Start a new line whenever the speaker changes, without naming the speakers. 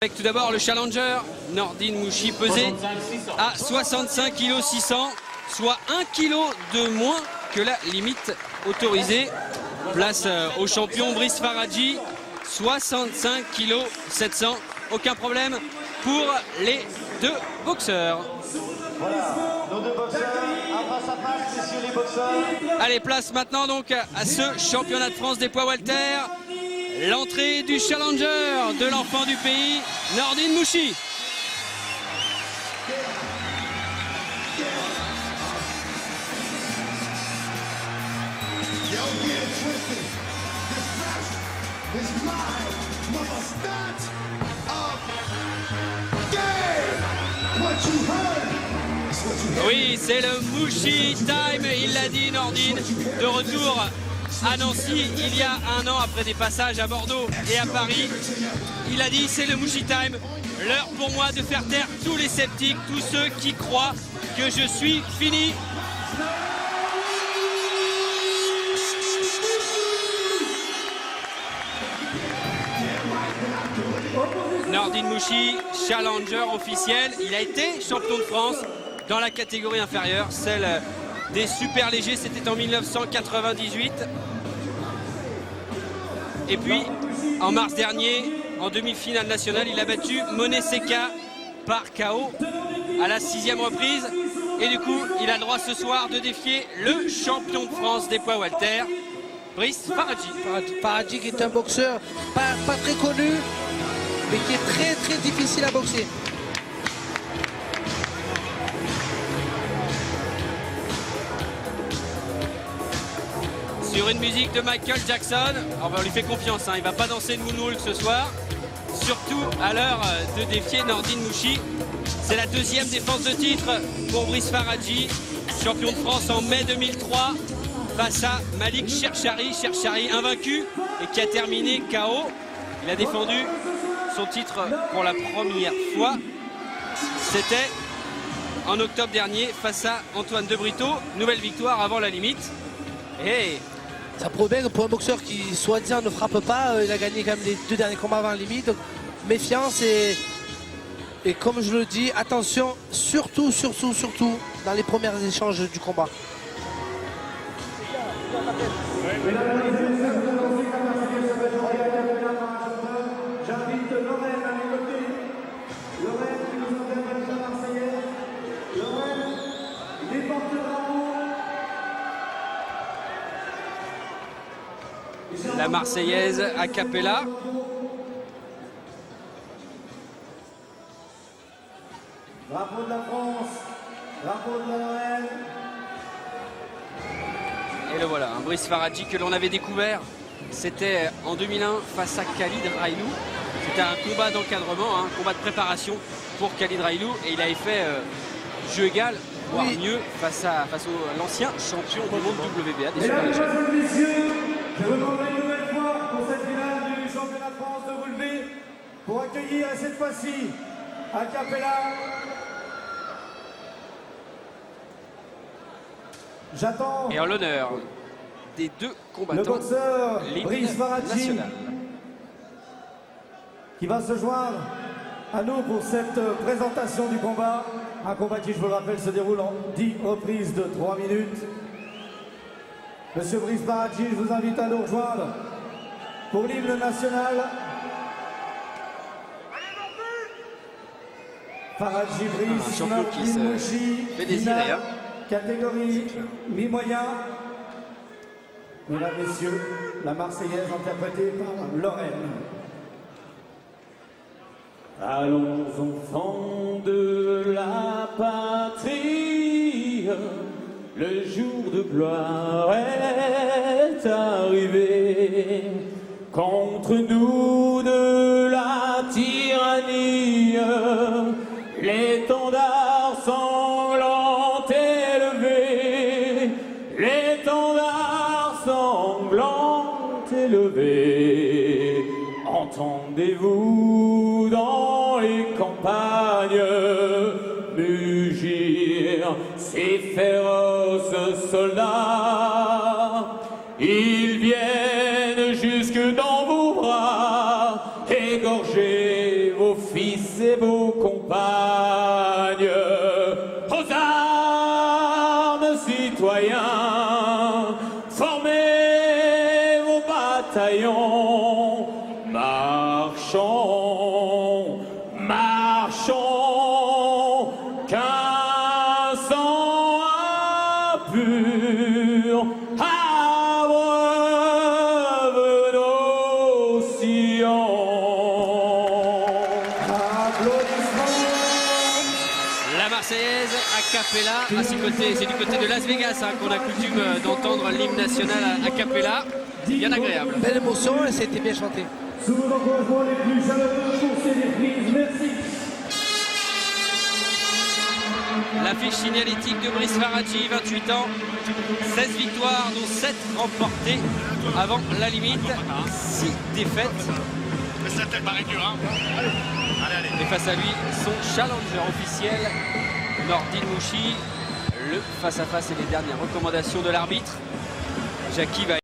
Avec tout d'abord le challenger, Nordine Mouchi, pesé à 65 kg 600, soit 1 kg de moins que la limite autorisée. Place au champion Brice Faradji, 65 kg 700, aucun problème pour les deux boxeurs.
Voilà, nos deux boxeurs, un face à face, messieurs les boxeurs.
Allez, place maintenant donc à ce championnat de France des poids welter. L'entrée du challenger de l'enfant du pays, Nordine Mouchi. Oui, c'est le Mouchi Time, il l'a dit Nordine, de retour à Nancy il y a un an après des passages à Bordeaux et à Paris. Il a dit c'est le Mouchi Time, l'heure pour moi de faire taire tous les sceptiques, tous ceux qui croient que je suis fini. Nordine Mouchi, challenger officiel, il a été champion de France dans la catégorie inférieure, celle des super légers, c'était en 1998. Et puis, en mars dernier, en demi-finale nationale, il a battu Moné Seka par KO à la 6e reprise. Et du coup, il a le droit ce soir de défier le champion de France des poids welter, Brice Faradji.
Faradji qui est un boxeur pas très connu, mais qui est très difficile à boxer.
Sur une musique de Michael Jackson, on lui fait confiance, hein, il ne va pas danser de moonwalk ce soir, surtout à l'heure de défier Nordine Mouchi. C'est la deuxième défense de titre pour Brice Faradji, champion de France en mai 2003 face à Malik Cherchari, invaincu et qui a terminé KO. Il a défendu son titre pour la première fois, c'était en octobre dernier face à Antoine De Brito, nouvelle victoire avant la limite. Et
ça prouve bien que pour un boxeur qui soi-disant ne frappe pas, il a gagné quand même les 2 derniers combats avant la limite. Donc, méfiance et comme je le dis, attention, surtout dans les premiers échanges du combat.
J'invite Lorraine à mes côtés. Lorraine qui nous emmène avec la Marseillaise. Lorraine, les porte-drapeaux.
la Marseillaise a cappella.
Drapeau de la France, drapeau de la Lorraine.
Et le voilà, un Brice Faradji que l'on avait découvert. C'était en 2001 face à Khalid Railou. C'était un combat d'encadrement, un combat de préparation pour Khalid Railou. Et il avait fait jeu égal, voire mieux, face à l'ancien champion du monde WBA des super légers.
Mesdames et messieurs, je vous demanderai une nouvelle fois pour cette finale du championnat de France de vous lever pour accueillir cette fois-ci à Capella. J'attends.
Et en l'honneur des deux combattants,
le boxeur
l'hymne
Brice Faradji
national,
qui va se joindre à nous pour cette présentation du combat. Un combat qui, je vous le rappelle, se déroule en 10 reprises de 3 minutes. Monsieur Brice Faradji, je vous invite à nous rejoindre pour l'hymne national. Faradji Brice,
un champion qui
Nordine
se
Mouchi,
fait désirer, hein.
Catégorie mi-moyen. Mesdames, messieurs, la Marseillaise interprétée par Lorraine.
Allons enfants de la patrie, le jour de gloire est arrivé. Contre nous de la tyrannie, l'étendard sanglant élevé, l'étendard sanglant élevé. Entendez-vous dans les campagnes mugir ces féroces soldats? Ils viennent jusque dans vos bras, égorger vos fils et vos compagnes, aux armes citoyens, formez vos bataillons, marchons, marchons, qu'un sang impur abreuve nos sillons.
La Marseillaise a cappella, c'est du côté de Las Vegas hein, qu'on a coutume d'entendre l'hymne national a cappella. Bien agréable.
Belle émotion et c'était bien chanté.
Sous vos encouragements les plus chaleureux pour ces reprises, merci.
L'affiche signalétique de Brice Faradji, 28 ans, 16 victoires, dont 7 remportées avant la limite, 6 défaites. Et face à lui, son challenger officiel, Nordine Mouchi. Le face-à-face et les dernières recommandations de l'arbitre. Jackie va